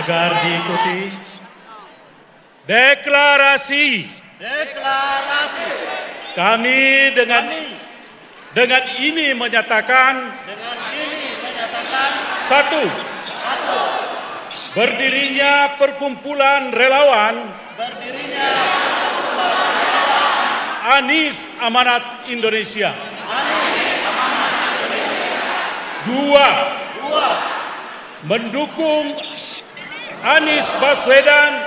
Agar diikuti. Deklarasi. Kami dengan ini menyatakan satu, berdirinya perkumpulan relawan Anies Amanat Indonesia. Dua, mendukung Anies Baswedan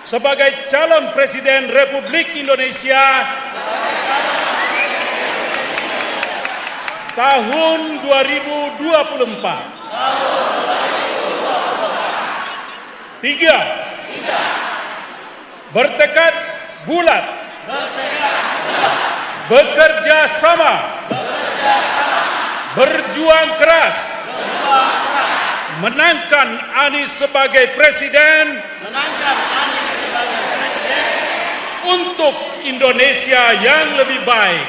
sebagai calon Presiden Republik Indonesia tahun 2024. Tiga, bertekad bulat, bekerja sama, berjuang keras, menangkan Anies sebagai Presiden untuk Indonesia yang lebih baik.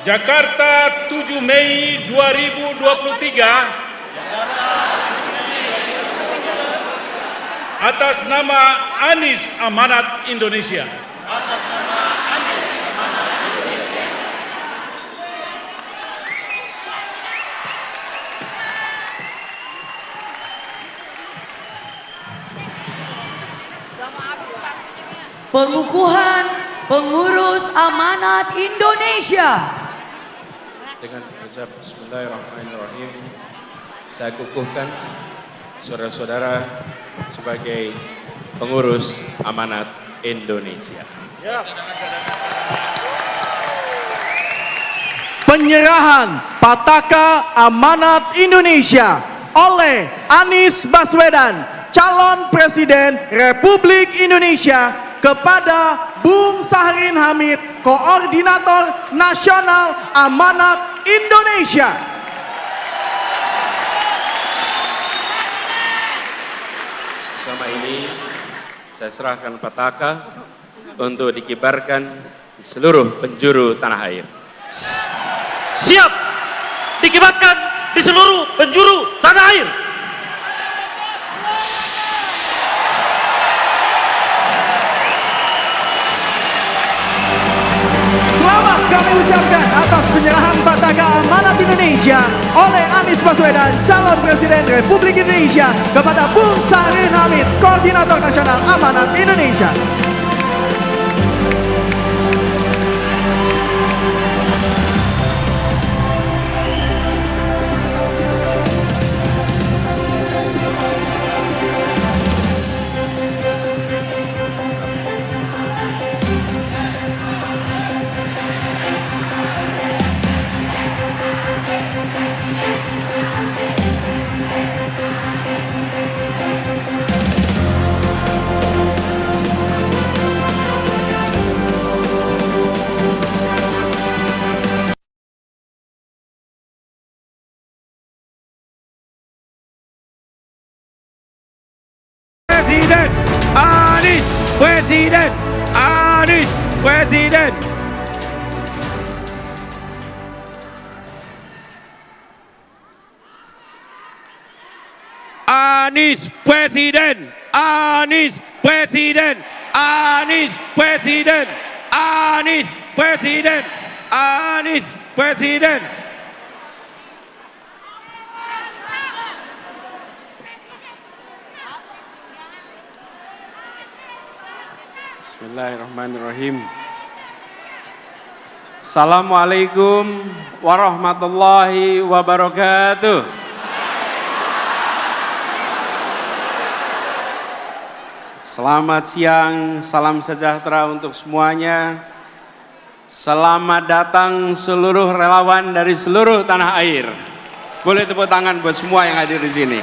Jakarta, 7 Mei 2023. Atas nama Anies Amanat Indonesia. Pengukuhan pengurus amanat Indonesia. Dengan mengucap Bismillahirrahmanirrahim, saya kukuhkan saudara-saudara sebagai pengurus amanat Indonesia. Penyerahan Pataka Amanat Indonesia oleh Anies Baswedan, calon Presiden Republik Indonesia, kepada Bung Sahrin Hamid, Koordinator Nasional Amanat Indonesia. Bersama ini saya serahkan pataka untuk dikibarkan di seluruh penjuru tanah air. Siap dikibarkan di seluruh penjuru tanah air. Selamat kami ucapkan atas penyerahan Pataka Amanat Indonesia oleh Anies Baswedan, calon Presiden Republik Indonesia, kepada Bung Sahrin Hamid, Koordinator Nasional Amanat Indonesia. Presiden Anies, Presiden Anies, Presiden. Anies Presiden, Anies Presiden, Anies Presiden, Anies Presiden, Anies Presiden. Bismillahirrahmanirrahim. Assalamualaikum warahmatullahi wabarakatuh. Selamat siang, salam sejahtera untuk semuanya. Selamat datang seluruh relawan dari seluruh tanah air. Boleh tepuk tangan buat semua yang hadir di sini.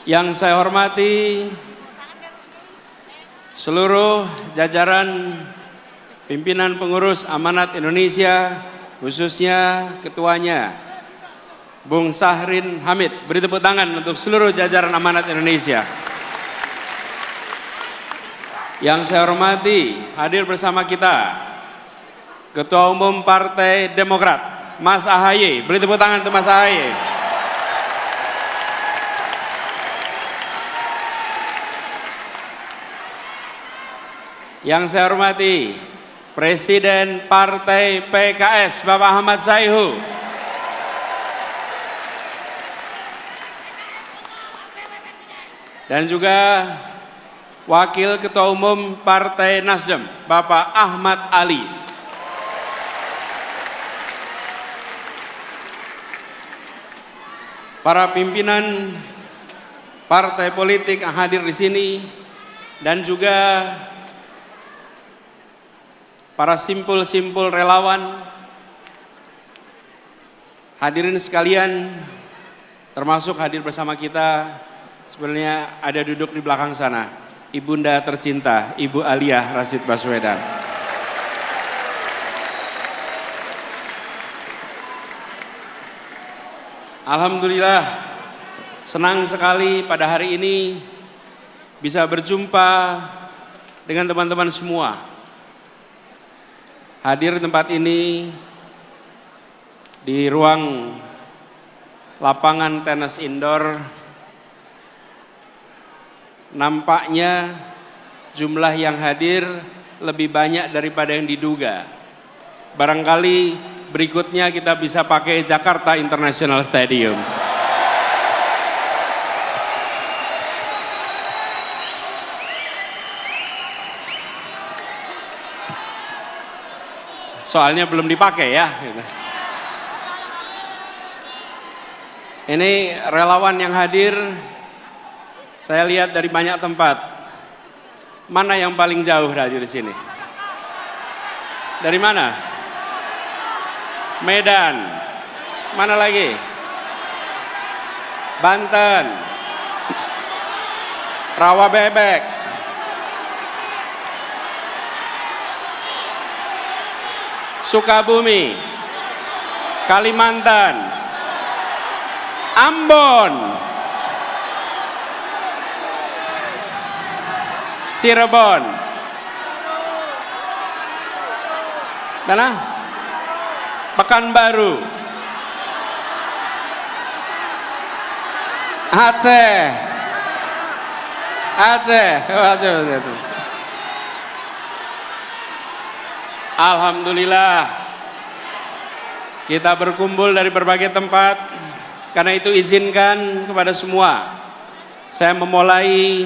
Yang saya hormati seluruh jajaran pimpinan pengurus Amanat Indonesia, khususnya ketuanya Bung Sahrin Hamid. Beri tepuk tangan untuk seluruh jajaran Amanat Indonesia. Yang saya hormati, hadir bersama kita Ketua Umum Partai Demokrat, Mas AHY. Beri tepuk tangan untuk Mas AHY. Yang saya hormati Presiden Partai PKS, Bapak Ahmad Sayhu. Dan juga Wakil Ketua Umum Partai Nasdem, Bapak Ahmad Ali. Para pimpinan partai politik yang hadir di sini dan juga para simpul-simpul relawan, hadirin sekalian, termasuk hadir bersama kita, sebenarnya ada duduk di belakang sana, Ibunda tercinta, Ibu Aliyah Rashid Baswedan. Alhamdulillah, senang sekali pada hari ini bisa berjumpa dengan teman-teman semua. Hadir di tempat ini di ruang lapangan tenis indoor, nampaknya jumlah yang hadir lebih banyak daripada yang diduga. Barangkali berikutnya kita bisa pakai Jakarta International Stadium. Soalnya belum dipakai ya. Ini relawan yang hadir, saya lihat dari banyak tempat. Mana yang paling jauh dari sini? Dari mana? Medan. Mana lagi? Banten. Rawa Bebek. Sukabumi, Kalimantan, Ambon, Cirebon, mana? Pekanbaru, Aceh, Alhamdulillah kita berkumpul dari berbagai tempat. Karena itu izinkan kepada semua saya memulai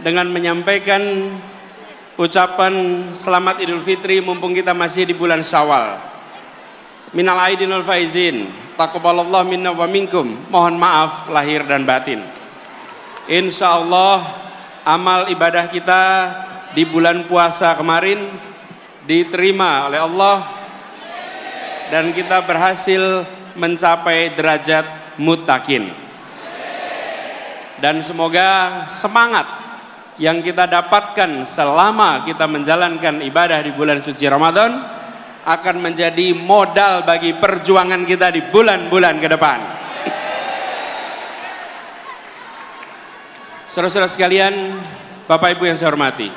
dengan menyampaikan ucapan selamat Idul Fitri mumpung kita masih di bulan Syawal. Minal aidin wal faizin, taqabbalallahu minna wa minkum. Mohon maaf lahir dan batin. Insyaallah amal ibadah kita di bulan puasa kemarin diterima oleh Allah dan kita berhasil mencapai derajat muttaqin. Dan semoga semangat yang kita dapatkan selama kita menjalankan ibadah di bulan suci Ramadan akan menjadi modal bagi perjuangan kita di bulan-bulan ke depan. Saudara-saudara sekalian, Bapak Ibu yang saya hormati,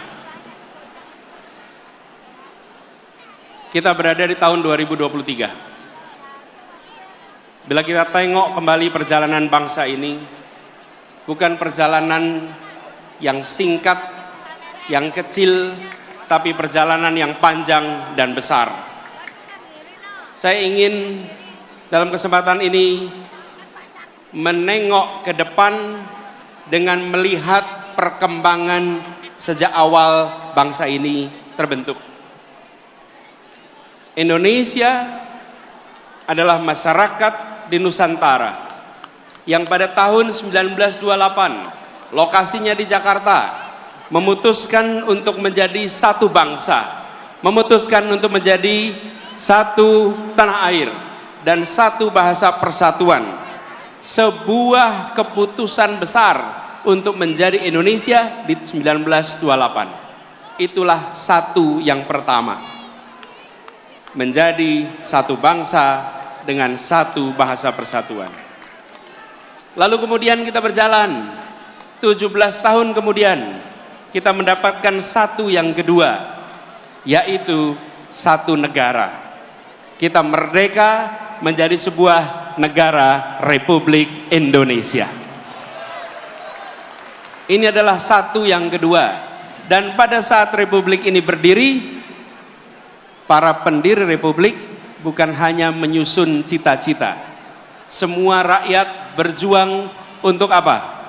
kita berada di tahun 2023. Bila kita tengok kembali perjalanan bangsa ini, bukan perjalanan yang singkat, yang kecil, tapi perjalanan yang panjang dan besar. Saya ingin dalam kesempatan ini menengok ke depan dengan melihat perkembangan sejak awal bangsa ini terbentuk. Indonesia adalah masyarakat di Nusantara yang pada tahun 1928 lokasinya di Jakarta memutuskan untuk menjadi satu bangsa, memutuskan untuk menjadi satu tanah air dan satu bahasa persatuan. Sebuah keputusan besar untuk menjadi Indonesia di 1928. Itulah satu yang pertama. Menjadi satu bangsa dengan satu bahasa persatuan. Lalu kemudian kita berjalan 17 tahun kemudian kita mendapatkan satu yang kedua, yaitu satu negara. Kita merdeka menjadi sebuah negara Republik Indonesia. Ini adalah satu yang kedua. Dan pada saat Republik ini berdiri, para pendiri Republik bukan hanya menyusun cita-cita. Semua rakyat berjuang untuk apa?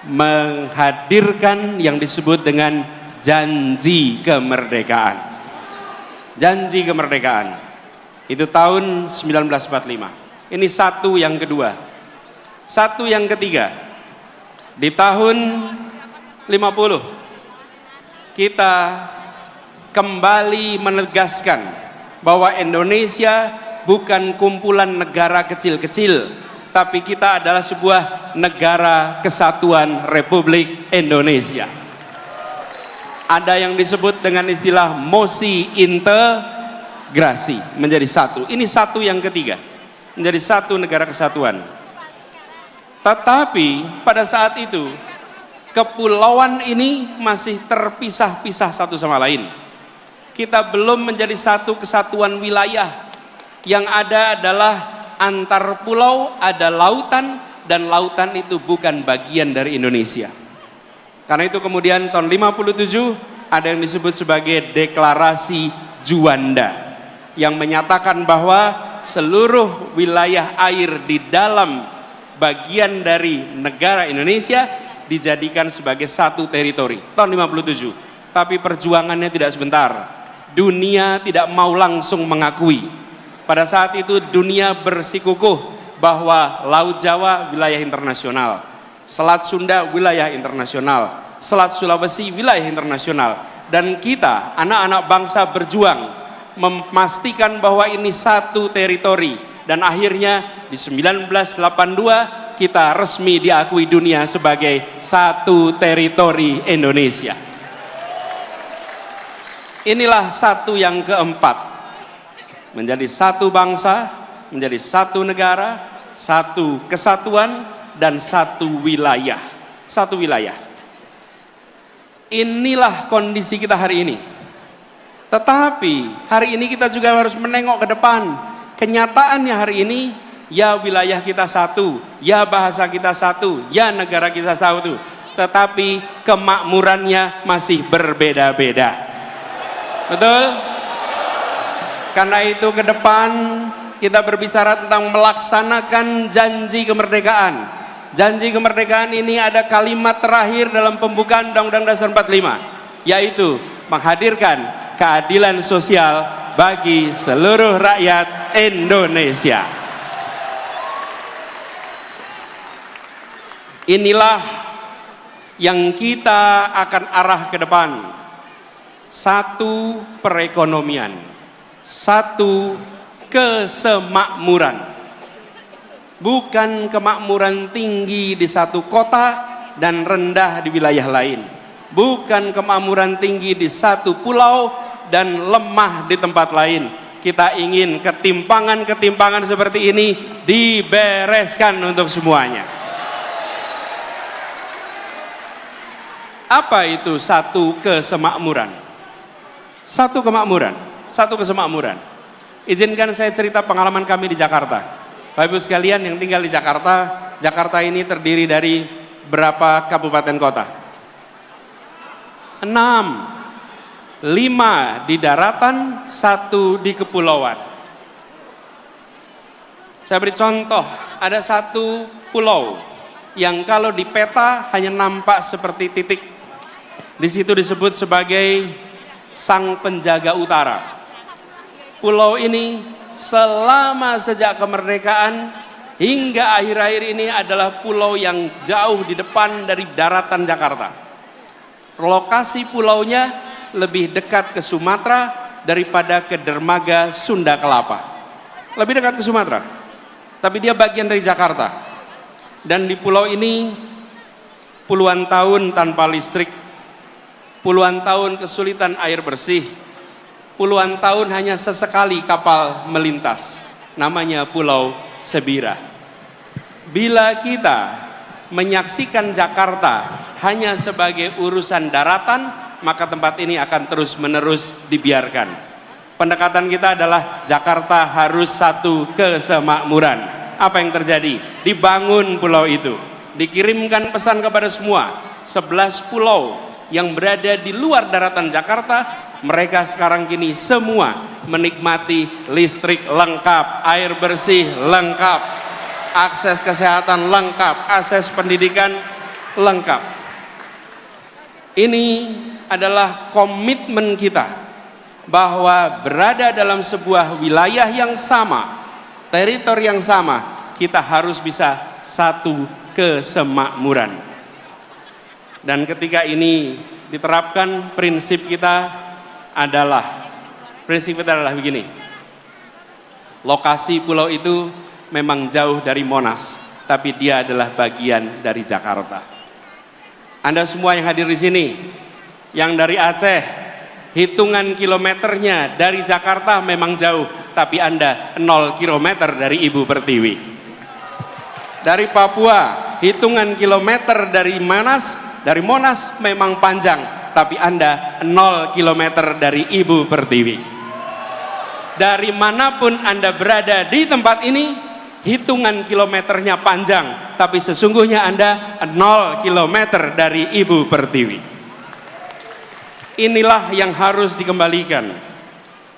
Menghadirkan yang disebut dengan janji kemerdekaan. Janji kemerdekaan. Itu tahun 1945. Ini satu yang kedua. Satu yang ketiga. Di tahun 50 kita kembali menegaskan bahwa Indonesia bukan kumpulan negara kecil-kecil, tapi kita adalah sebuah negara kesatuan Republik Indonesia. Ada yang disebut dengan istilah mosi integrasi, menjadi satu. Ini satu yang ketiga, menjadi satu negara kesatuan. Tetapi pada saat itu kepulauan ini masih terpisah-pisah satu sama lain. Kita belum menjadi satu kesatuan wilayah. Yang ada adalah antar pulau, ada lautan, dan lautan itu bukan bagian dari Indonesia. Karena itu kemudian tahun 57 ada yang disebut sebagai Deklarasi Juanda, yang menyatakan bahwa seluruh wilayah air di dalam bagian dari negara Indonesia dijadikan sebagai satu teritori tahun 57. Tapi perjuangannya tidak sebentar. Dunia tidak mau langsung mengakui. Pada saat itu dunia bersikukuh bahwa Laut Jawa wilayah internasional, Selat Sunda wilayah internasional, Selat Sulawesi wilayah internasional, dan kita anak-anak bangsa berjuang memastikan bahwa ini satu teritori. Dan akhirnya di 1982 kita resmi diakui dunia sebagai satu teritori Indonesia. Inilah satu yang keempat. Menjadi satu bangsa, menjadi satu negara, satu kesatuan, dan satu wilayah. Satu wilayah. Inilah kondisi kita hari ini. Tetapi hari ini kita juga harus menengok ke depan. Kenyataannya hari ini, ya wilayah kita satu, ya bahasa kita satu, ya negara kita satu, tetapi kemakmurannya masih berbeda-beda. Betul? Karena itu ke depan kita berbicara tentang melaksanakan janji kemerdekaan. Janji kemerdekaan ini ada kalimat terakhir dalam pembukaan Undang-Undang Dasar 45, yaitu menghadirkan keadilan sosial bagi seluruh rakyat Indonesia. Inilah yang kita akan arah ke depan. Satu perekonomian, satu kesemakmuran. Bukan kemakmuran tinggi di satu kota dan rendah di wilayah lain. Bukan kemakmuran tinggi di satu pulau dan lemah di tempat lain. Kita ingin ketimpangan-ketimpangan seperti ini dibereskan untuk semuanya. Apa itu satu kesemakmuran? Satu kemakmuran, satu kesemakmuran. Izinkan saya cerita pengalaman kami di Jakarta. Bapak Ibu sekalian yang tinggal di Jakarta, Jakarta ini terdiri dari berapa kabupaten kota? 6. 5 di daratan, 1 di kepulauan. Saya beri contoh, ada satu pulau yang kalau di peta hanya nampak seperti titik. Di situ disebut sebagai Sang Penjaga Utara. Pulau ini selama sejak kemerdekaan hingga akhir-akhir ini adalah pulau yang jauh di depan dari daratan Jakarta. Lokasi pulaunya lebih dekat ke Sumatera daripada ke dermaga Sunda Kelapa. Lebih dekat ke Sumatera. Tapi dia bagian dari Jakarta. Dan di pulau ini puluhan tahun tanpa listrik, puluhan tahun kesulitan air bersih, puluhan tahun hanya sesekali kapal melintas. Namanya Pulau Sebira. Bila kita menyaksikan Jakarta hanya sebagai urusan daratan, maka tempat ini akan terus-menerus dibiarkan. Pendekatan kita adalah Jakarta harus satu kesemakmuran. Apa yang terjadi? Dibangun pulau itu, dikirimkan pesan kepada semua 11 pulau yang berada di luar daratan Jakarta. Mereka sekarang kini semua menikmati listrik lengkap, air bersih lengkap, akses kesehatan lengkap, akses pendidikan lengkap. Ini adalah komitmen kita bahwa berada dalam sebuah wilayah yang sama, teritori yang sama, kita harus bisa satu kesemakmuran. Dan ketika ini diterapkan, prinsip kita adalah begini. Lokasi pulau itu memang jauh dari Monas, tapi dia adalah bagian dari Jakarta. Anda semua yang hadir di sini, yang dari Aceh, hitungan kilometernya dari Jakarta memang jauh, tapi Anda 0 kilometer dari Ibu Pertiwi. Dari Papua, hitungan kilometer dari Monas memang panjang, tapi Anda 0 kilometer dari Ibu Pertiwi. Dari manapun Anda berada di tempat ini, hitungan kilometernya panjang, tapi sesungguhnya Anda 0 kilometer dari Ibu Pertiwi. Inilah yang harus dikembalikan.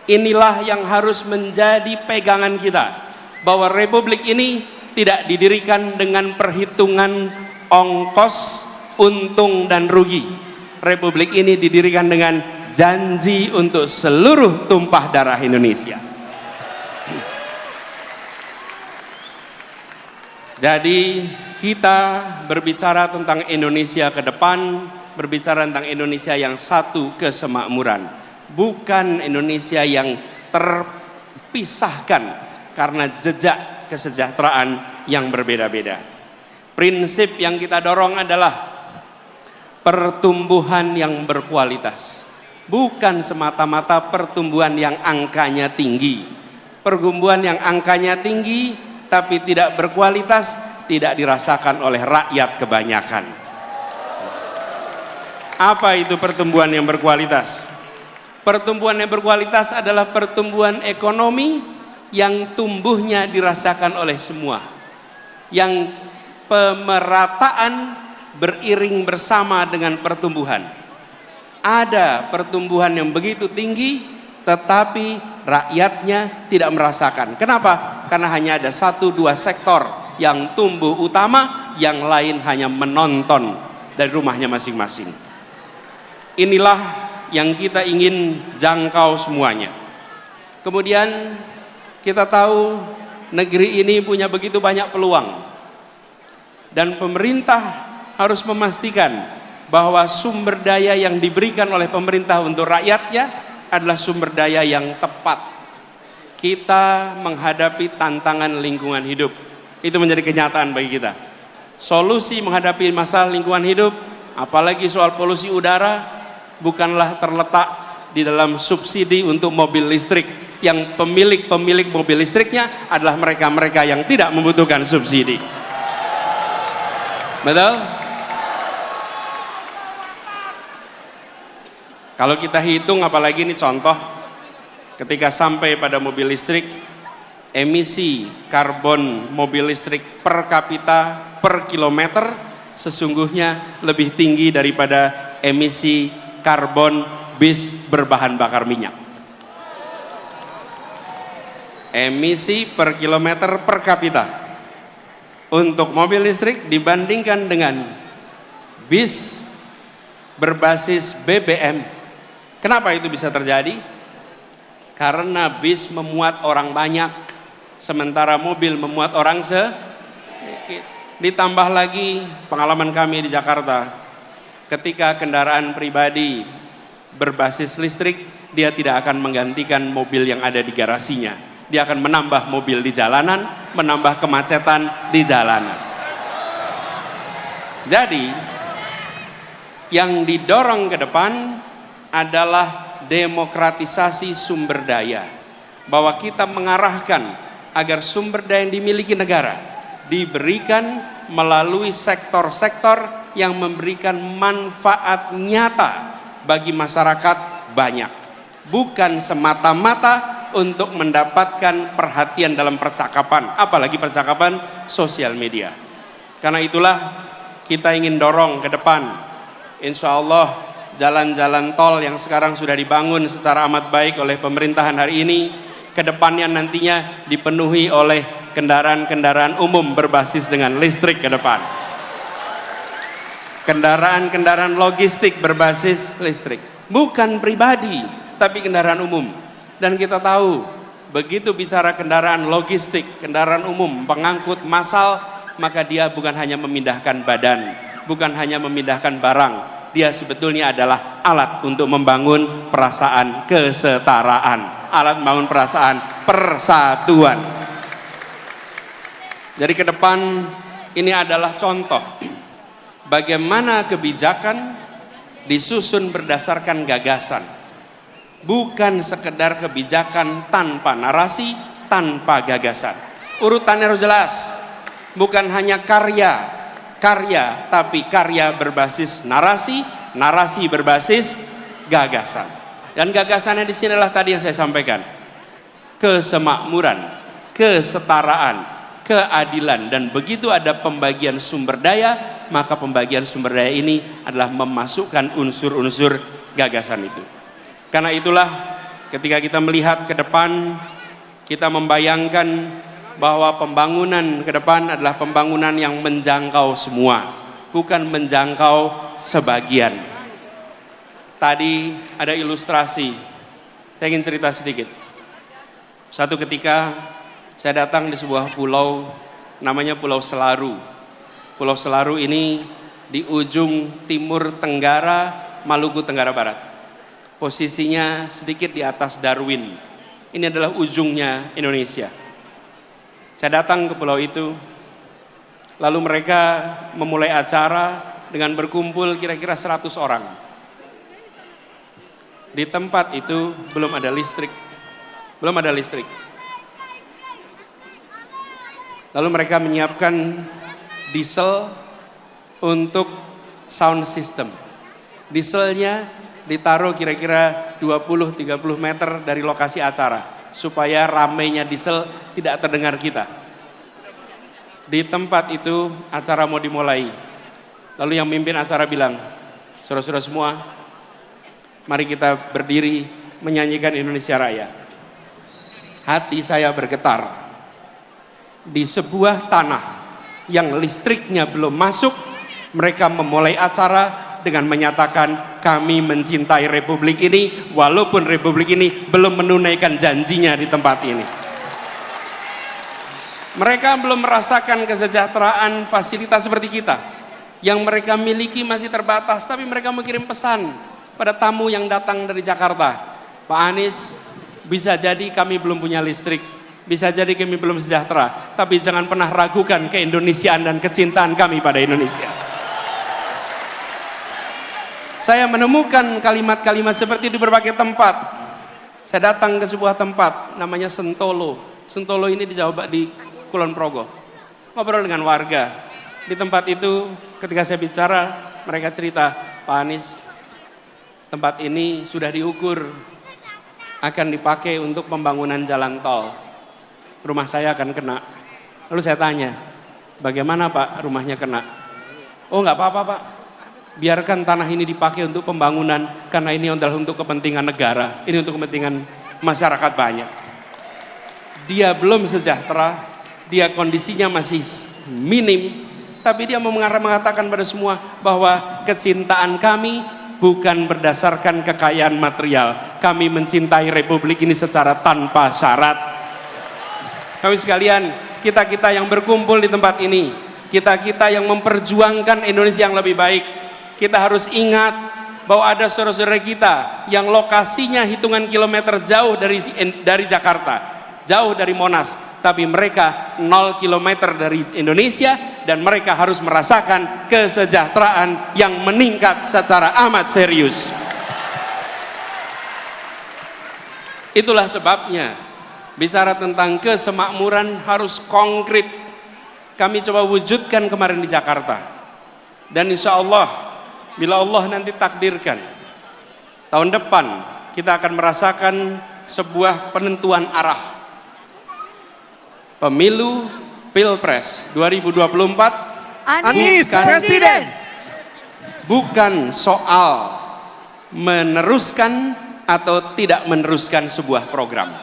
Inilah yang harus menjadi pegangan kita, bahwa republik ini tidak didirikan dengan perhitungan ongkos, untung dan rugi. Republik ini didirikan dengan janji untuk seluruh tumpah darah Indonesia. Jadi kita berbicara tentang Indonesia ke depan, berbicara tentang Indonesia yang satu kesemakmuran, bukan Indonesia yang terpisahkan karena jejak kesejahteraan yang berbeda-beda. Prinsip yang kita dorong adalah pertumbuhan yang berkualitas, bukan semata-mata pertumbuhan yang angkanya tinggi. Pertumbuhan yang angkanya tinggi tapi tidak berkualitas tidak dirasakan oleh rakyat kebanyakan. Apa itu pertumbuhan yang berkualitas? Pertumbuhan yang berkualitas adalah pertumbuhan ekonomi yang tumbuhnya dirasakan oleh semua, yang pemerataan beriring bersama dengan pertumbuhan. Ada pertumbuhan yang begitu tinggi tetapi rakyatnya tidak merasakan. Kenapa? Karena hanya ada 1-2 sektor yang tumbuh utama, yang lain hanya menonton dari rumahnya masing-masing. Inilah yang kita ingin jangkau semuanya. Kemudian kita tahu negeri ini punya begitu banyak peluang, dan pemerintah harus memastikan bahwa sumber daya yang diberikan oleh pemerintah untuk rakyatnya adalah sumber daya yang tepat. Kita menghadapi tantangan lingkungan hidup, itu menjadi kenyataan bagi kita. Solusi menghadapi masalah lingkungan hidup, apalagi soal polusi udara, bukanlah terletak di dalam subsidi untuk mobil listrik, yang pemilik mobil listriknya adalah mereka-mereka yang tidak membutuhkan subsidi. Betul? Kalau kita hitung, apalagi ini contoh, ketika sampai pada mobil listrik, emisi karbon mobil listrik per kapita per kilometer sesungguhnya lebih tinggi daripada emisi karbon bis berbahan bakar minyak. Emisi per kilometer per kapita untuk mobil listrik dibandingkan dengan bis berbasis BBM. Kenapa itu bisa terjadi? Karena bis memuat orang banyak, sementara mobil memuat orang sedikit. Ditambah lagi pengalaman kami di Jakarta, ketika kendaraan pribadi berbasis listrik, dia tidak akan menggantikan mobil yang ada di garasinya. Dia akan menambah mobil di jalanan, menambah kemacetan di jalanan. Jadi, yang didorong ke depan adalah demokratisasi sumber daya, bahwa kita mengarahkan agar sumber daya yang dimiliki negara diberikan melalui sektor-sektor yang memberikan manfaat nyata bagi masyarakat banyak, bukan semata-mata untuk mendapatkan perhatian dalam percakapan, apalagi percakapan sosial media. Karena itulah kita ingin dorong ke depan, insya Allah jalan-jalan tol yang sekarang sudah dibangun secara amat baik oleh pemerintahan hari ini, ke depannya nantinya dipenuhi oleh kendaraan-kendaraan umum berbasis dengan listrik ke depan. Kendaraan-kendaraan logistik berbasis listrik, bukan pribadi tapi kendaraan umum. Dan kita tahu begitu bicara kendaraan logistik, kendaraan umum, pengangkut massal, maka dia bukan hanya memindahkan badan, bukan hanya memindahkan barang, dia sebetulnya adalah alat untuk membangun perasaan kesetaraan, alat membangun perasaan persatuan. Jadi ke depan ini adalah contoh bagaimana kebijakan disusun berdasarkan gagasan, bukan sekedar kebijakan tanpa narasi, tanpa gagasan. Urutannya harus jelas, bukan hanya karya, tapi karya berbasis narasi, narasi berbasis gagasan. Dan gagasannya di sini adalah tadi yang saya sampaikan, kesemakmuran, kesetaraan, keadilan, dan begitu ada pembagian sumber daya, maka pembagian sumber daya ini adalah memasukkan unsur-unsur gagasan itu. Karena itulah ketika kita melihat ke depan, kita membayangkan bahwa pembangunan ke depan adalah pembangunan yang menjangkau semua, bukan menjangkau sebagian. Tadi ada ilustrasi, saya ingin cerita sedikit. Satu ketika saya datang di sebuah pulau, namanya Pulau Selaru. Pulau Selaru ini di ujung timur tenggara Maluku Tenggara Barat. Posisinya sedikit di atas Darwin. Ini adalah ujungnya Indonesia. Saya datang ke pulau itu, lalu mereka memulai acara dengan berkumpul kira-kira 100 orang. Di tempat itu belum ada listrik. Lalu mereka menyiapkan diesel untuk sound system. Dieselnya ditaruh kira-kira 20-30 meter dari lokasi acara, supaya ramainya diesel tidak terdengar kita. Di tempat itu acara mau dimulai. Lalu yang mimpin acara bilang, saudara-saudara semua, mari kita berdiri menyanyikan Indonesia Raya. Hati saya bergetar. Di sebuah tanah yang listriknya belum masuk, mereka memulai acara dengan menyatakan kami mencintai Republik ini, walaupun Republik ini belum menunaikan janjinya di tempat ini. Mereka belum merasakan kesejahteraan fasilitas seperti kita. Yang mereka miliki masih terbatas, tapi mereka mengirim pesan pada tamu yang datang dari Jakarta. Pak Anies, bisa jadi kami belum punya listrik, bisa jadi kami belum sejahtera, tapi jangan pernah ragukan keindonesiaan dan kecintaan kami pada Indonesia. Saya menemukan kalimat-kalimat seperti di berbagai tempat. Saya datang ke sebuah tempat namanya Sentolo. Sentolo ini di Jawa, di Kulon Progo. Ngobrol dengan warga. Di tempat itu ketika saya bicara, mereka cerita, Pak Anies, tempat ini sudah diukur akan dipakai untuk pembangunan jalan tol. Rumah saya akan kena. Lalu saya tanya, bagaimana Pak rumahnya kena? Oh nggak apa-apa Pak, biarkan tanah ini dipakai untuk pembangunan, karena ini adalah untuk kepentingan negara, ini untuk kepentingan masyarakat banyak. Dia belum sejahtera, dia kondisinya masih minim, tapi dia mengatakan pada semua bahwa kecintaan kami bukan berdasarkan kekayaan material. Kami mencintai Republik ini secara tanpa syarat. Kami sekalian, kita-kita yang berkumpul di tempat ini, kita-kita yang memperjuangkan Indonesia yang lebih baik, kita harus ingat bahwa ada saudara-saudara kita yang lokasinya hitungan kilometer jauh dari Jakarta, jauh dari Monas, tapi mereka 0 kilometer dari Indonesia, dan mereka harus merasakan kesejahteraan yang meningkat secara amat serius. Itulah sebabnya bicara tentang kesemakmuran harus konkret. Kami coba wujudkan kemarin di Jakarta, dan insya Allah bila Allah nanti takdirkan tahun depan kita akan merasakan sebuah penentuan arah. Pemilu Pilpres 2024 Anies Presiden. bukan soal meneruskan atau tidak meneruskan sebuah program.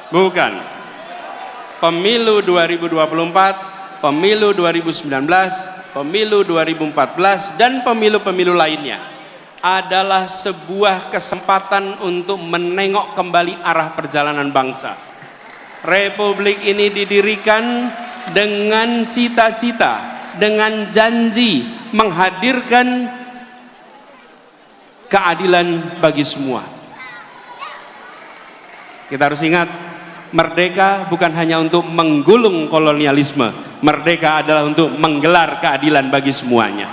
Bukan. Pemilu 2024, pemilu 2019, pemilu 2014, dan pemilu-pemilu lainnya adalah sebuah kesempatan untuk menengok kembali arah perjalanan bangsa. Republik ini didirikan dengan cita-cita, dengan janji menghadirkan keadilan bagi semua. Kita harus ingat, merdeka bukan hanya untuk menggulung kolonialisme, merdeka adalah untuk menggelar keadilan bagi semuanya.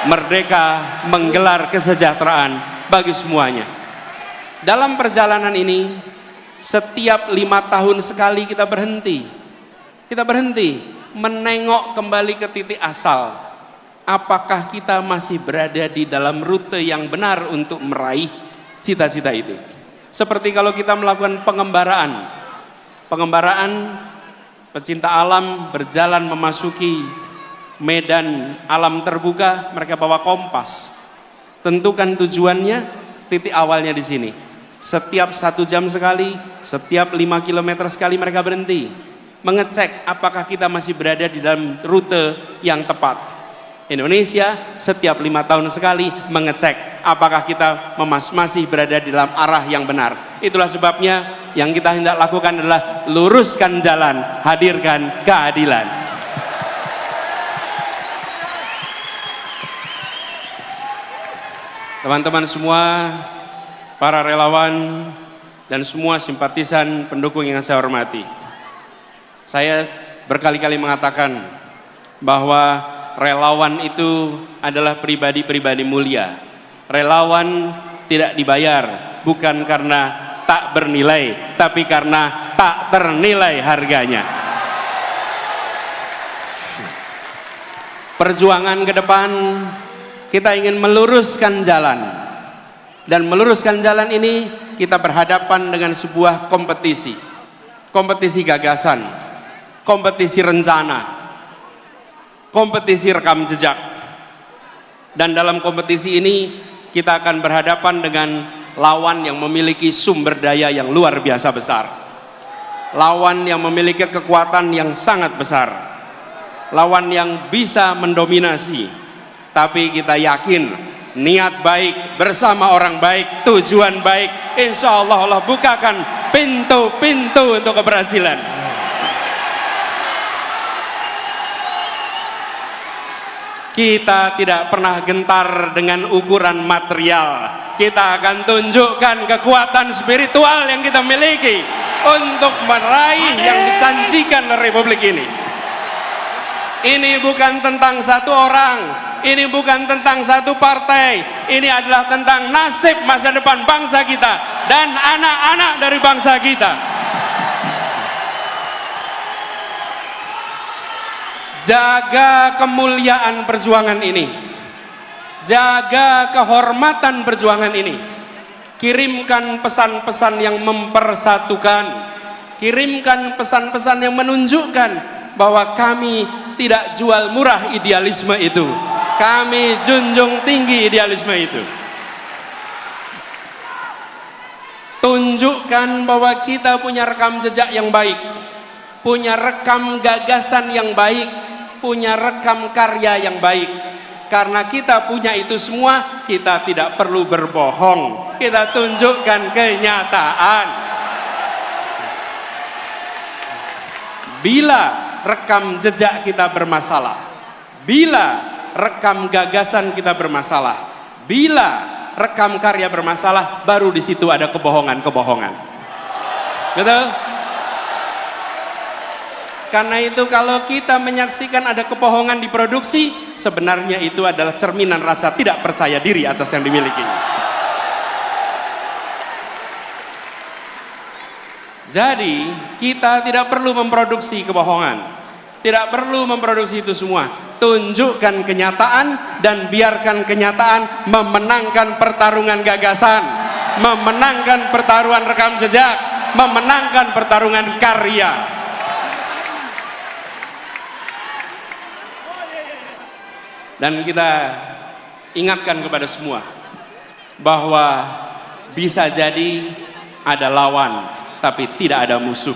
Merdeka menggelar kesejahteraan bagi semuanya. Dalam perjalanan ini, setiap 5 tahun sekali kita berhenti. Kita berhenti menengok kembali ke titik asal. Apakah kita masih berada di dalam rute yang benar untuk meraih cita-cita itu? Seperti kalau kita melakukan pengembaraan. Pengembaraan, pecinta alam berjalan memasuki medan alam terbuka, mereka bawa kompas. Tentukan tujuannya, titik awalnya di sini. Setiap 1 jam sekali, setiap 5 kilometer sekali mereka berhenti. Mengecek apakah kita masih berada di dalam rute yang tepat. Indonesia setiap 5 tahun sekali mengecek apakah kita masih berada di dalam arah yang benar. Itulah sebabnya yang kita hendak lakukan adalah luruskan jalan, hadirkan keadilan. Teman-teman semua, para relawan dan semua simpatisan pendukung yang saya hormati, saya berkali-kali mengatakan bahwa relawan itu adalah pribadi-pribadi mulia. Relawan tidak dibayar bukan karena tak bernilai, tapi karena tak ternilai harganya. Perjuangan ke depan kita ingin meluruskan jalan, dan meluruskan jalan ini kita berhadapan dengan sebuah kompetisi. Kompetisi gagasan, kompetisi rencana, kompetisi rekam jejak. Dan dalam kompetisi ini kita akan berhadapan dengan lawan yang memiliki sumber daya yang luar biasa besar, lawan yang memiliki kekuatan yang sangat besar, lawan yang bisa mendominasi. Tapi kita yakin, niat baik bersama orang baik, tujuan baik, insya Allah Allah bukakan pintu-pintu untuk keberhasilan. Kita tidak pernah gentar dengan ukuran material. Kita akan tunjukkan kekuatan spiritual yang kita miliki untuk meraih yang dijanjikan oleh Republik ini. Ini bukan tentang satu orang, ini bukan tentang satu partai, ini adalah tentang nasib masa depan bangsa kita dan anak-anak dari bangsa kita. Jaga kemuliaan perjuangan ini, jaga kehormatan perjuangan ini. Kirimkan pesan-pesan yang mempersatukan, kirimkan pesan-pesan yang menunjukkan bahwa kami tidak jual murah idealisme itu, kami junjung tinggi idealisme itu. Tunjukkan bahwa kita punya rekam jejak yang baik, punya rekam gagasan yang baik, punya rekam karya yang baik. Karena kita punya itu semua, kita tidak perlu berbohong, kita tunjukkan kenyataan. Bila rekam jejak kita bermasalah, bila rekam gagasan kita bermasalah, bila rekam karya bermasalah, baru di situ ada kebohongan-kebohongan. Betul? Karena itu kalau kita menyaksikan ada kebohongan diproduksi, sebenarnya itu adalah cerminan rasa tidak percaya diri atas yang dimiliki. Jadi kita tidak perlu memproduksi kebohongan, tidak perlu memproduksi itu semua. tunjukkan kenyataan dan biarkan kenyataan memenangkan pertarungan gagasan, memenangkan pertarungan rekam jejak, memenangkan pertarungan karya. Dan kita ingatkan kepada semua bahwa bisa jadi ada lawan tapi tidak ada musuh.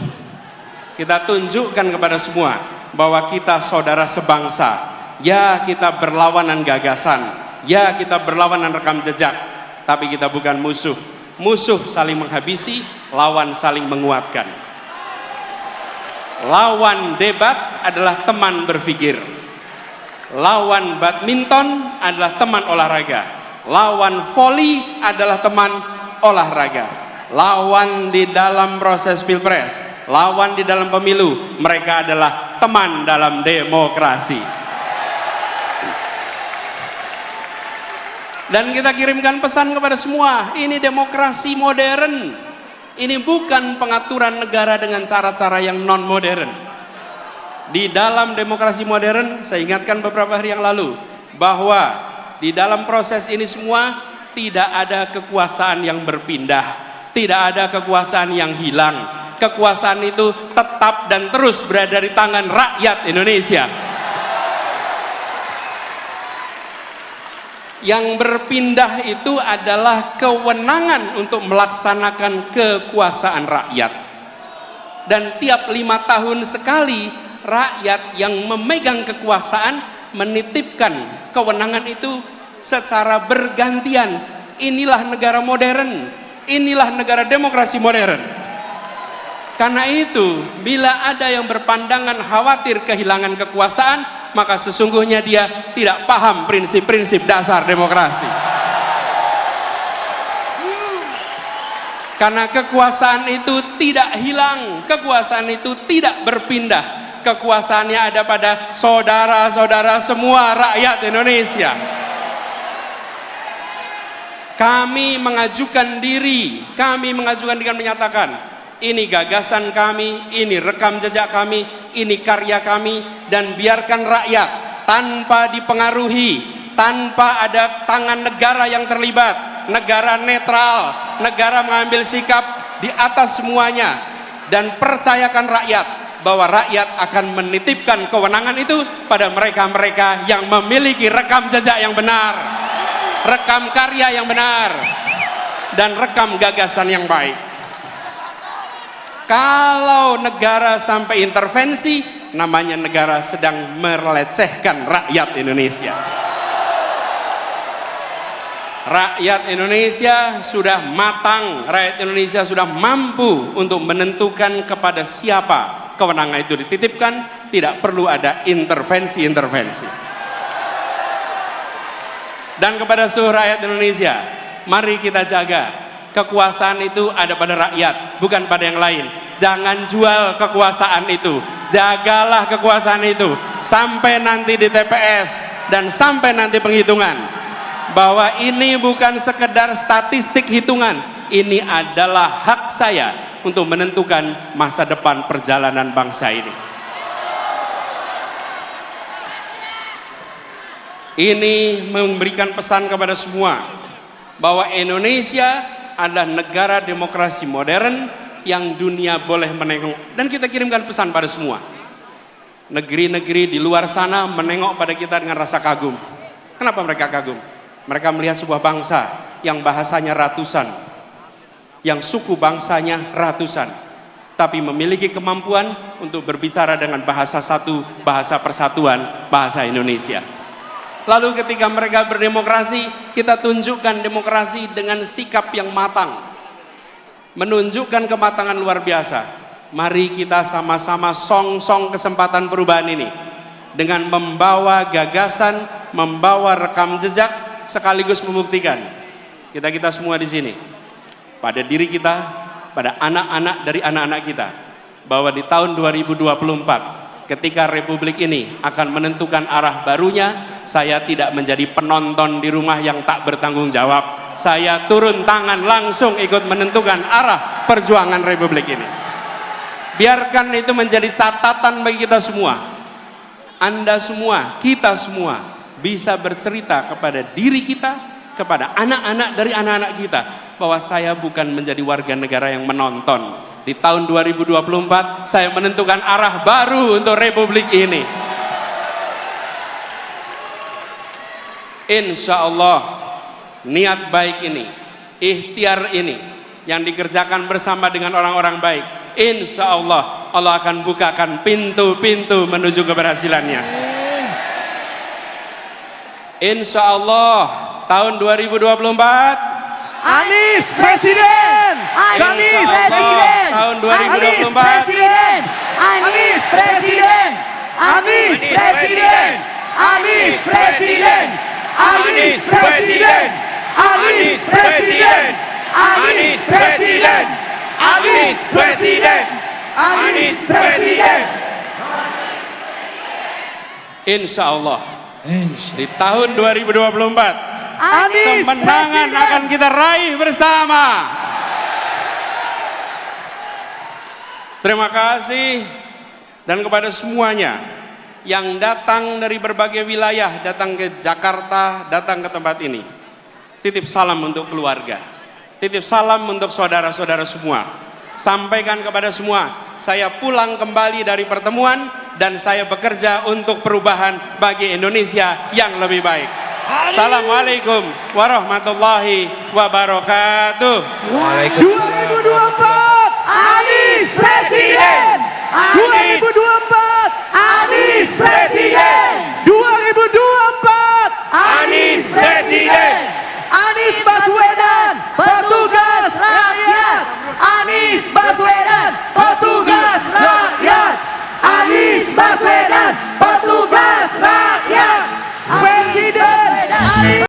Kita tunjukkan kepada semua bahwa kita saudara sebangsa. Ya, kita berlawanan gagasan, ya kita berlawanan rekam jejak, tapi kita bukan musuh. Musuh saling menghabisi, lawan saling menguatkan. Lawan debat adalah teman berpikir. Lawan badminton adalah teman olahraga. Lawan voli adalah teman olahraga. Lawan di dalam proses pilpres, lawan di dalam pemilu, mereka adalah teman dalam demokrasi. Dan kita kirimkan pesan kepada semua, ini demokrasi modern. Ini bukan pengaturan negara dengan cara-cara yang non modern. Di dalam demokrasi modern, saya ingatkan beberapa hari yang lalu, bahwa di dalam proses ini semua tidak ada kekuasaan yang berpindah, tidak ada kekuasaan yang hilang. Kekuasaan itu tetap dan terus berada di tangan rakyat Indonesia. Yang berpindah itu adalah kewenangan untuk melaksanakan kekuasaan rakyat. Dan tiap 5 tahun sekali rakyat yang memegang kekuasaan menitipkan kewenangan itu secara bergantian. Inilah negara modern, inilah negara demokrasi modern. Karena itu, bila ada yang berpandangan khawatir kehilangan kekuasaan, maka sesungguhnya dia tidak paham prinsip-prinsip dasar demokrasi. Karena kekuasaan itu tidak hilang, kekuasaan itu tidak berpindah. Kekuasaannya ada pada saudara-saudara semua rakyat Indonesia. Kami mengajukan diri dengan menyatakan, ini gagasan kami, ini rekam jejak kami, ini karya kami, dan biarkan rakyat tanpa dipengaruhi, tanpa ada tangan negara yang terlibat, negara netral, negara mengambil sikap di atas semuanya, dan percayakan rakyat bahwa rakyat akan menitipkan kewenangan itu pada mereka-mereka yang memiliki rekam jejak yang benar, rekam karya yang benar, dan rekam gagasan yang baik. Kalau negara sampai intervensi, namanya negara sedang melecehkan rakyat Indonesia. Rakyat Indonesia sudah matang, rakyat Indonesia sudah mampu untuk menentukan kepada siapa kewenangan itu dititipkan, tidak perlu ada intervensi-intervensi. Dan kepada seluruh rakyat Indonesia, mari kita jaga. Kekuasaan itu ada pada rakyat, bukan pada yang lain. Jangan jual kekuasaan itu. Jagalah kekuasaan itu sampai nanti di TPS dan sampai nanti penghitungan. Bahwa ini bukan sekedar statistik hitungan. Ini adalah hak saya untuk menentukan masa depan perjalanan bangsa ini. Ini memberikan pesan kepada semua bahwa Indonesia adalah negara demokrasi modern yang dunia boleh menengok. Dan kita kirimkan pesan pada semua. Negeri-negeri di luar sana menengok pada kita dengan rasa kagum. Kenapa mereka kagum? Mereka melihat sebuah bangsa yang bahasanya ratusan, yang suku bangsanya ratusan, tapi memiliki kemampuan untuk berbicara dengan bahasa satu, bahasa persatuan, bahasa Indonesia. Lalu ketika mereka berdemokrasi, kita tunjukkan demokrasi dengan sikap yang matang. Menunjukkan kematangan luar biasa. Mari kita sama-sama song-song kesempatan perubahan ini. Dengan membawa gagasan, membawa rekam jejak, sekaligus membuktikan. Kita semua di sini. Pada diri kita, pada anak-anak dari anak-anak kita. Bahwa di tahun 2024, ketika Republik ini akan menentukan arah barunya, saya tidak menjadi penonton di rumah yang tak bertanggung jawab. Saya turun tangan langsung ikut menentukan arah perjuangan Republik ini. Biarkan itu menjadi catatan bagi kita semua. Anda semua, kita semua bisa bercerita kepada diri kita, kepada anak-anak dari anak-anak kita, bahwa saya bukan menjadi warga negara yang menonton. Di tahun 2024 saya menentukan arah baru untuk Republik ini. Insya Allah niat baik ini, ikhtiar ini yang dikerjakan bersama dengan orang-orang baik, insya Allah Allah akan bukakan pintu-pintu menuju keberhasilannya. Insya Allah tahun 2024 Anies Presiden. Anies Presiden. tahun Anies 2024 Presiden. Anies Presiden. Anies Presiden. Anies Presiden. Anies Presiden. Anies Presiden. Anies Presiden. Anies Presiden. Anies Presiden. insya Allah di tahun 2024 Anies kemenangan Presiden. akan kita raih bersama. Terima kasih, dan kepada semuanya yang datang dari berbagai wilayah, datang ke Jakarta, datang ke tempat ini, titip salam untuk keluarga, titip salam untuk saudara-saudara semua. Sampaikan kepada semua, saya pulang kembali dari pertemuan dan saya bekerja untuk perubahan bagi Indonesia yang lebih baik. Assalamualaikum warahmatullahi wabarakatuh. 2024 Anies Presiden. 2024 Anies Presiden. 2024 Anies Presiden. Anies Baswedan, petugas rakyat. Anies Baswedan, petugas rakyat. Anies Baswedan, petugas rakyat. Presiden Anies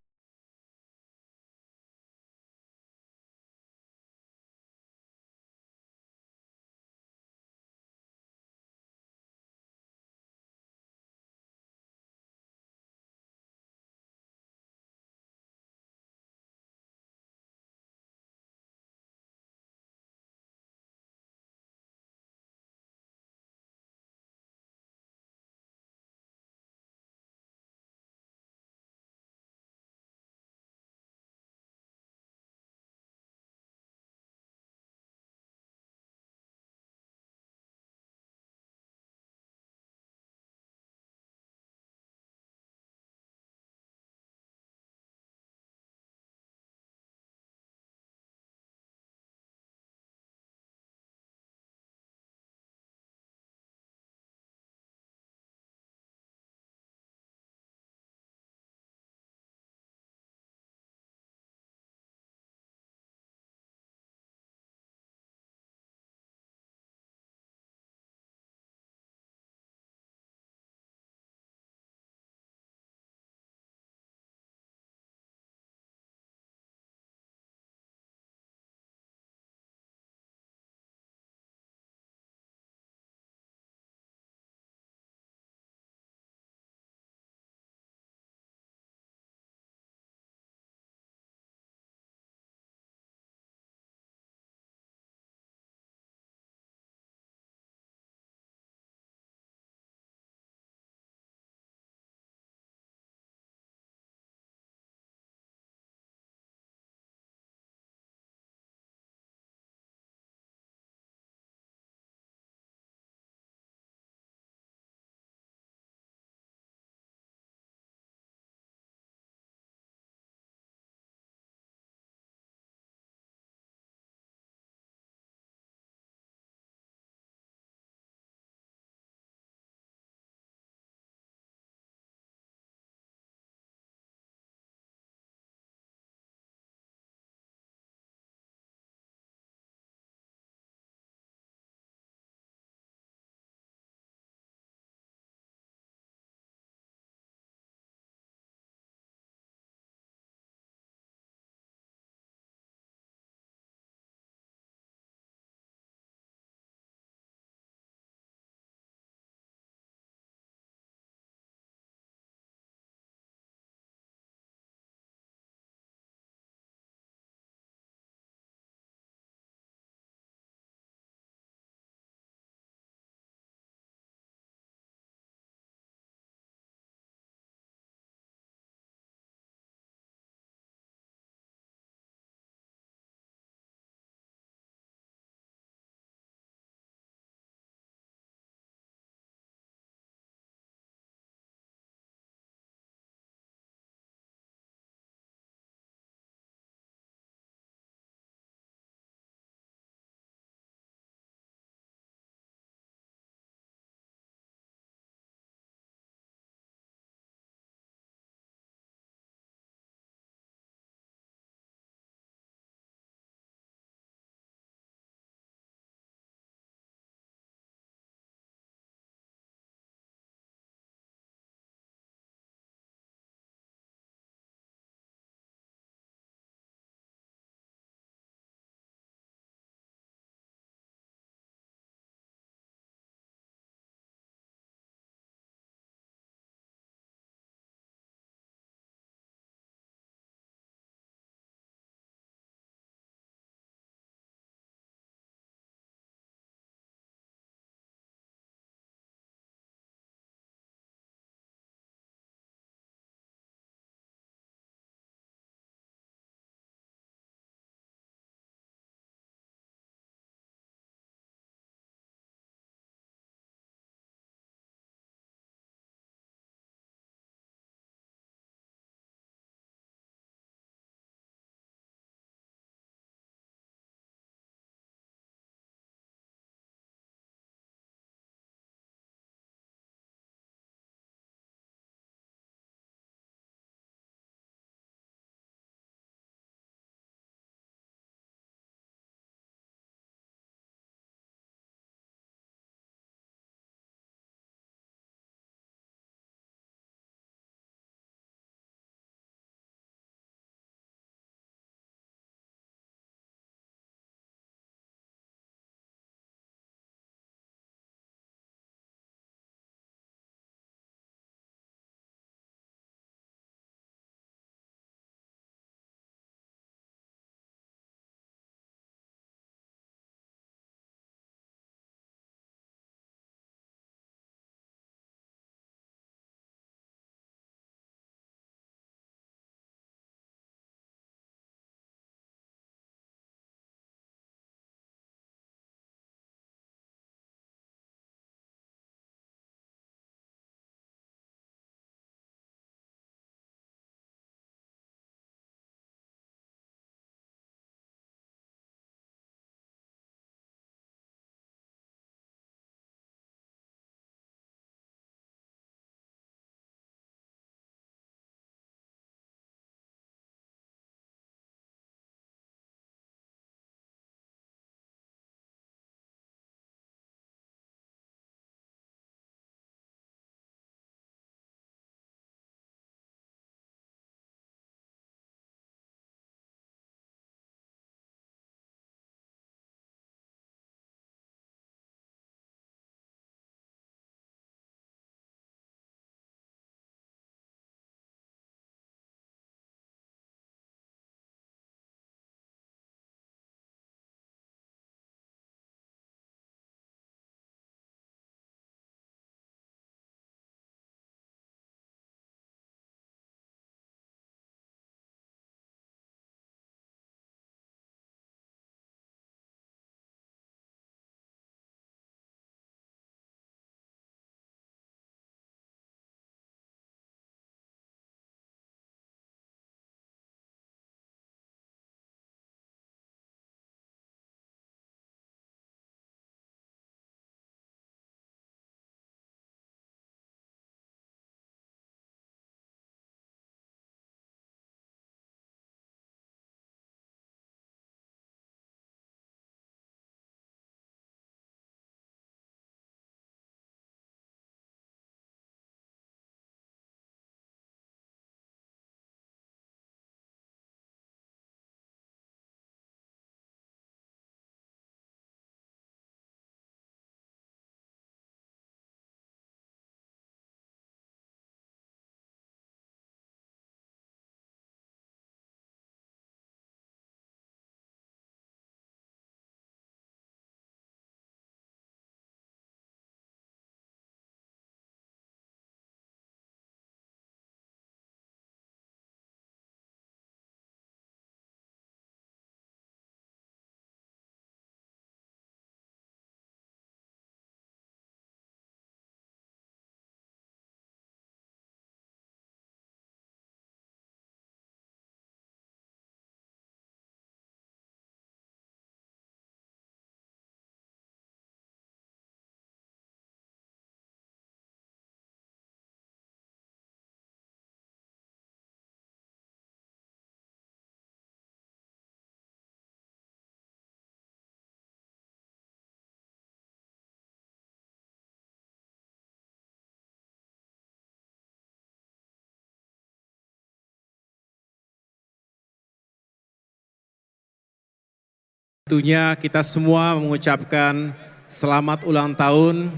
Tentunya kita semua mengucapkan selamat ulang tahun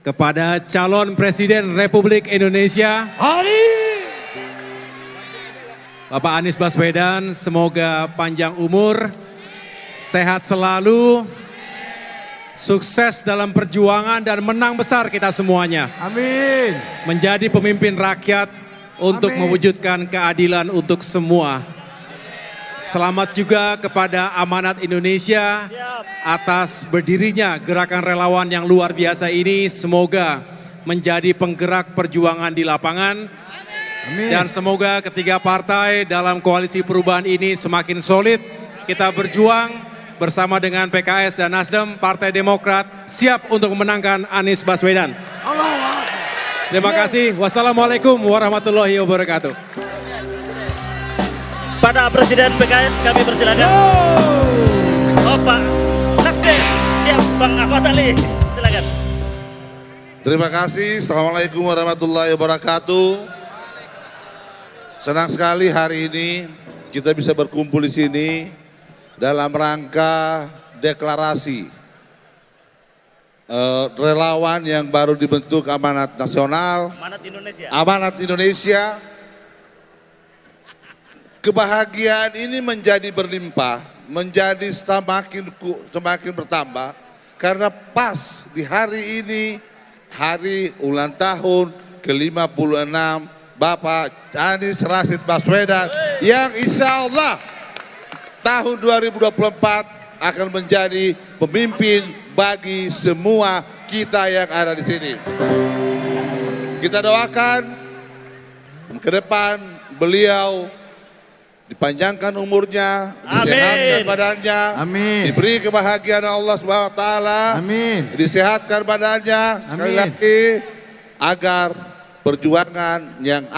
kepada calon Presiden Republik Indonesia Bapak Anies Baswedan. Semoga panjang umur, sehat selalu, sukses dalam perjuangan dan menang besar kita semuanya. Amin. Menjadi pemimpin rakyat untuk mewujudkan keadilan untuk semua. Selamat juga kepada Amanat Indonesia atas berdirinya gerakan relawan yang luar biasa ini. Semoga menjadi penggerak perjuangan di lapangan. Amin. Dan semoga ketiga partai dalam koalisi perubahan ini semakin solid. Kita berjuang bersama dengan PKS dan Nasdem, Partai Demokrat siap untuk memenangkan Anies Baswedan. Terima kasih. Wassalamualaikum warahmatullahi wabarakatuh. Pada Presiden PKS kami persilakan. Bapak Nasdem siap, Bang Ahmad Ali, silakan. Terima kasih. Assalamualaikum warahmatullahi wabarakatuh. Senang sekali hari ini kita bisa berkumpul di sini dalam rangka deklarasi relawan yang baru dibentuk Amanat Nasional, Amanat Indonesia. Amanat Indonesia. Kebahagiaan ini menjadi berlimpah, menjadi semakin bertambah karena pas di hari ini, hari ulang tahun ke-56 Bapak Anies Rashid Baswedan yang insya Allah tahun 2024 akan menjadi pemimpin bagi semua kita yang ada di sini. Kita doakan ke depan beliau dipanjangkan umurnya, disehatkan badannya, diberi kebahagiaan Allah Subhanahu wa taala, disehatkan badannya, sekali lagi agar perjuangan yang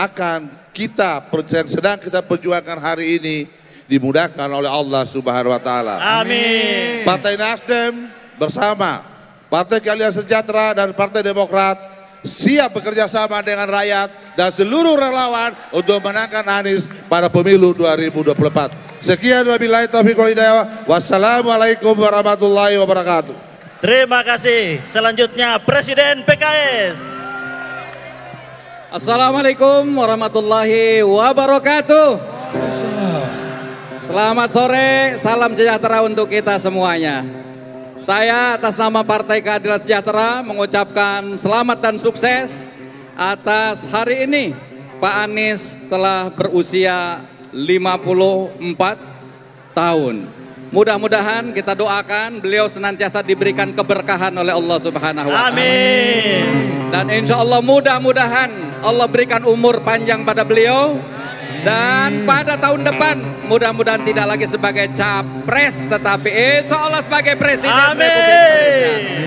sedang kita perjuangkan hari ini dimudahkan oleh Allah Subhanahu wa taala. Amin. Partai Nasdem bersama Partai Keadilan Sejahtera dan Partai Demokrat siap bekerja sama dengan rakyat dan seluruh relawan untuk menangkan Anies pada pemilu 2024. Sekian wabillahi taufiq wal hidayah. Wassalamualaikum warahmatullahi wabarakatuh. Terima kasih. Selanjutnya Presiden PKS. Assalamualaikum warahmatullahi wabarakatuh. Selamat sore, salam sejahtera untuk kita semuanya. Saya atas nama Partai Keadilan Sejahtera mengucapkan selamat dan sukses atas hari ini. Pak Anies telah berusia 54 tahun. Mudah-mudahan kita doakan beliau senantiasa diberikan keberkahan oleh Allah Subhanahu wa taala. Amin. Dan insya Allah mudah-mudahan Allah berikan umur panjang pada beliau. Dan pada tahun depan mudah-mudahan tidak lagi sebagai capres tetapi insya Allah sebagai presiden Republik Indonesia.